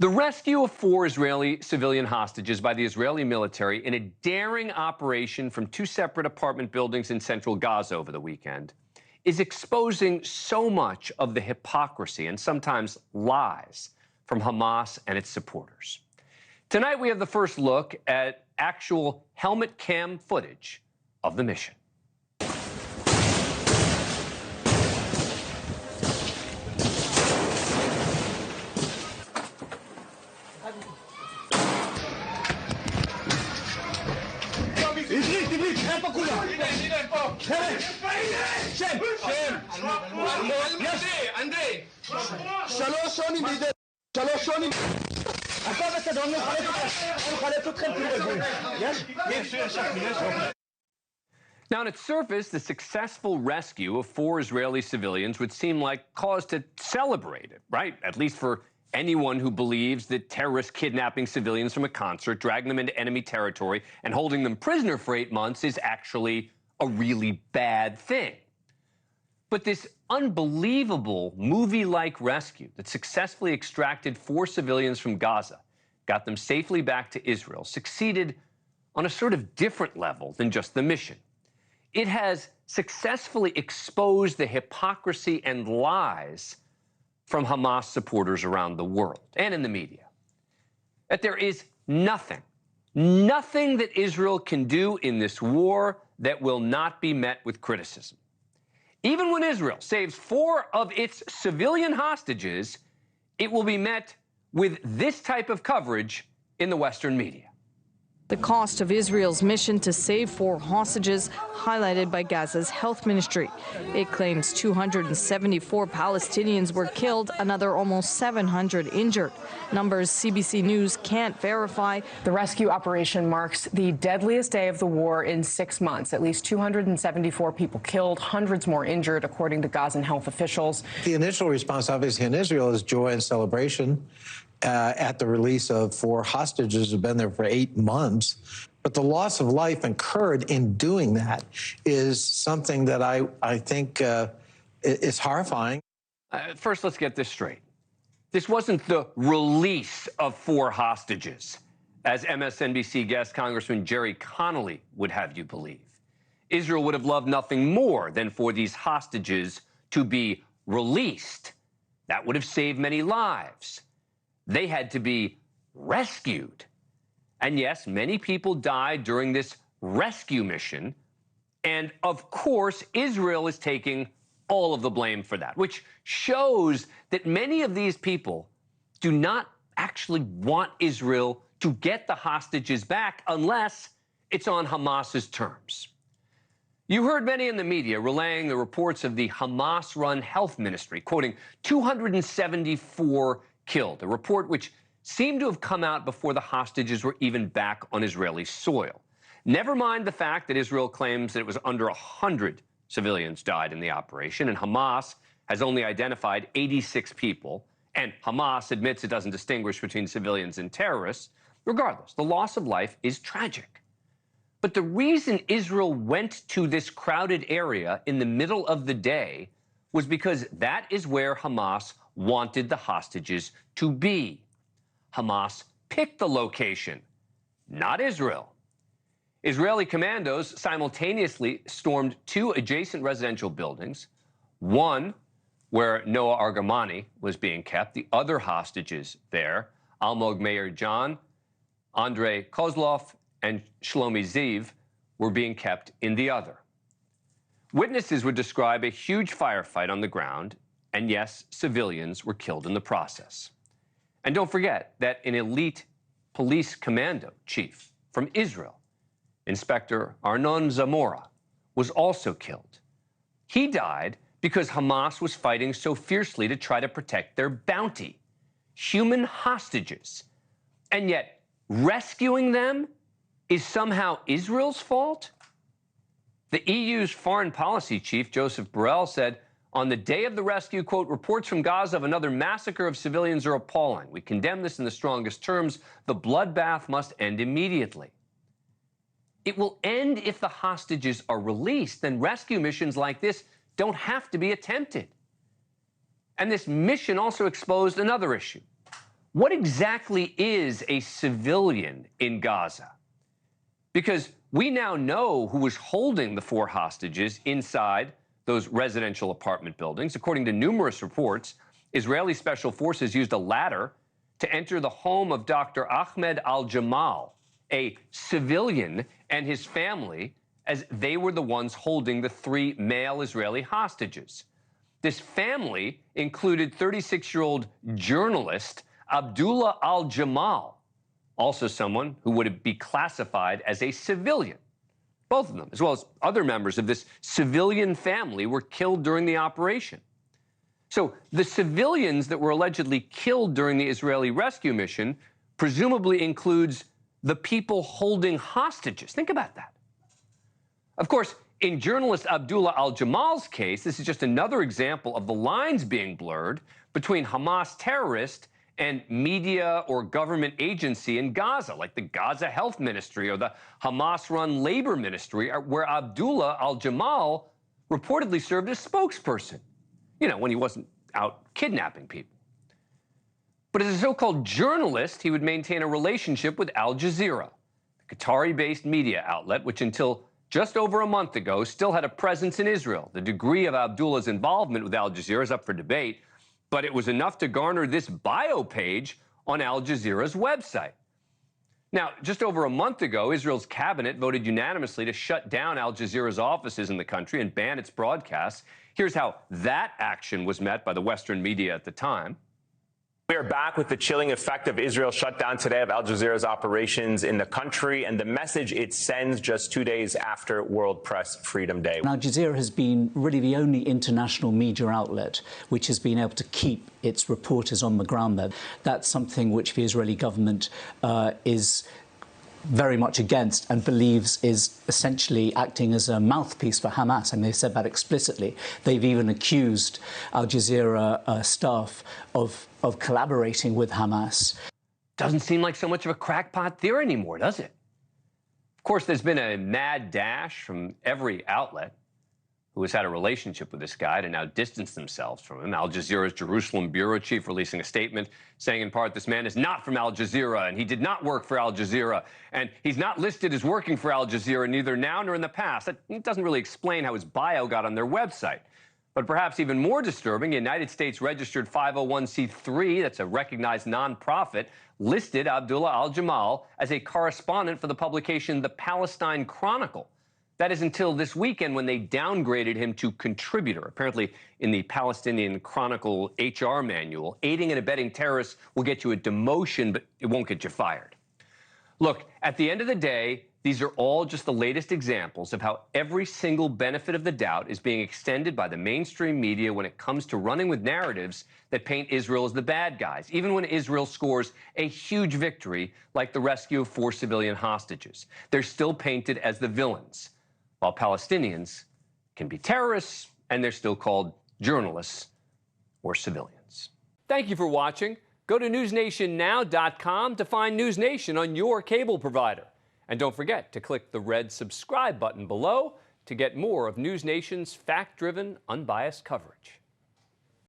The rescue of 4 Israeli civilian hostages by the Israeli military in a daring operation from 2 separate apartment buildings in central Gaza over the weekend is exposing so much of the hypocrisy and sometimes lies from Hamas and its supporters. Tonight, we have the first look at actual helmet cam footage of the mission. Now, on its surface, the successful rescue of 4 Israeli civilians would seem like cause to celebrate it, right? At least for anyone who believes that terrorists kidnapping civilians from a concert, dragging them into enemy territory, and holding them prisoner for 8 months is actually a really bad thing. But this unbelievable movie-like rescue that successfully extracted 4 civilians from Gaza, got them safely back to Israel, succeeded on a sort of different level than just the mission. It has successfully exposed the hypocrisy and lies from Hamas supporters around the world and in the media. That there is nothing that Israel can do in this war that will not be met with criticism. Even when Israel saves 4 of its civilian hostages, it will be met with this type of coverage in the Western media. The cost of Israel's mission to save 4 hostages, highlighted by Gaza's health ministry. It claims 274 Palestinians were killed, another almost 700 injured. Numbers CBC News can't verify. The rescue operation marks the deadliest day of the war in 6 months. At least 274 people killed, hundreds more injured, according to Gazan health officials. The initial response, obviously, in Israel is joy and celebration at the release of 4 hostages who've been there for 8 months. But the loss of life incurred in doing that is something that I think is horrifying. First, let's get this straight. This wasn't the release of 4 hostages, as MSNBC guest Congressman Jerry Connolly would have you believe. Israel would have loved nothing more than for these hostages to be released. That would have saved many lives. They had to be rescued. And yes, many people died during this rescue mission. And of course, Israel is taking all of the blame for that, which shows that many of these people do not actually want Israel to get the hostages back unless it's on Hamas's terms. You heard many in the media relaying the reports of the Hamas-run health ministry, quoting 274 killed, a report which seemed to have come out before the hostages were even back on Israeli soil. Never mind the fact that Israel claims that it was under 100 civilians died in the operation, and Hamas has only identified 86 people, and Hamas admits it doesn't distinguish between civilians and terrorists. Regardless, the loss of life is tragic. But the reason Israel went to this crowded area in the middle of the day was because that is where Hamas wanted the hostages to be. Hamas picked the location, not Israel. Israeli commandos simultaneously stormed 2 adjacent residential buildings, one where Noah Argamani was being kept, the other hostages there, Almog Meir John, Andrei Kozlov, and Shlomi Ziv, were being kept in the other. Witnesses would describe a huge firefight on the ground, and yes, civilians were killed in the process. And don't forget that an elite police commando chief from Israel, Inspector Arnon Zamora, was also killed. He died because Hamas was fighting so fiercely to try to protect their bounty, human hostages. And yet, rescuing them is somehow Israel's fault? The EU's foreign policy chief, Joseph Borrell, said, on the day of the rescue, quote, reports from Gaza of another massacre of civilians are appalling. We condemn this in the strongest terms. The bloodbath must end immediately. It will end if the hostages are released. Then rescue missions like this don't have to be attempted. And this mission also exposed another issue. what exactly is a civilian in Gaza? Because we now know who was holding the 4 hostages inside those residential apartment buildings. According to numerous reports, Israeli special forces used a ladder to enter the home of Dr. Ahmed al-Jamal, a civilian, and his family, as they were the ones holding the 3 male Israeli hostages. This family included 36-year-old journalist Abdullah al-Jamal, also someone who would be classified as a civilian. Both of them, as well as other members of this civilian family, were killed during the operation. So the civilians that were allegedly killed during the Israeli rescue mission presumably includes the people holding hostages. Think about that. Of course, in journalist Abdullah al-Jamal's case, this is just another example of the lines being blurred between Hamas terrorist and media or government agency in Gaza, like the Gaza Health Ministry or the Hamas-run Labor Ministry, where Abdullah al-Jamal reportedly served as spokesperson, when he wasn't out kidnapping people. But as a so-called journalist, he would maintain a relationship with Al Jazeera, the Qatari-based media outlet, which until just over a month ago still had a presence in Israel. The degree of Abdullah's involvement with Al Jazeera is up for debate, but it was enough to garner this bio page on Al Jazeera's website. Now, just over a month ago, Israel's cabinet voted unanimously to shut down Al Jazeera's offices in the country and ban its broadcasts. Here's how that action was met by the Western media at the time. We are back with the chilling effect of Israel's shutdown today of Al Jazeera's operations in the country and the message it sends just 2 days after World Press Freedom Day. Al Jazeera has been really the only international media outlet which has been able to keep its reporters on the ground there. That's something which the Israeli government is very much against and believes is essentially acting as a mouthpiece for Hamas, and they said that explicitly. They've even accused Al Jazeera staff of collaborating with Hamas. Doesn't seem like so much of a crackpot theory anymore, does it? Of course, there's been a mad dash from every outlet who has had a relationship with this guy to now distance themselves from him. Al Jazeera's Jerusalem bureau chief releasing a statement saying in part, this man is not from Al Jazeera and he did not work for Al Jazeera and he's not listed as working for Al Jazeera, neither now nor in the past. That doesn't really explain how his bio got on their website. But perhaps even more disturbing, a United States registered 501c3, that's a recognized nonprofit, listed Abdullah al-Jamal as a correspondent for the publication The Palestine Chronicle. That is until this weekend when they downgraded him to contributor. Apparently, in the Palestinian Chronicle HR manual, aiding and abetting terrorists will get you a demotion, but it won't get you fired. Look, at the end of the day, these are all just the latest examples of how every single benefit of the doubt is being extended by the mainstream media when it comes to running with narratives that paint Israel as the bad guys, even when Israel scores a huge victory like the rescue of 4 civilian hostages. They're still painted as the villains, while Palestinians can be terrorists and they're still called journalists or civilians. Thank you for watching. Go to newsnationnow.com to find NewsNation on your cable provider. And don't forget to click the red subscribe button below to get more of NewsNation's fact-driven, unbiased coverage.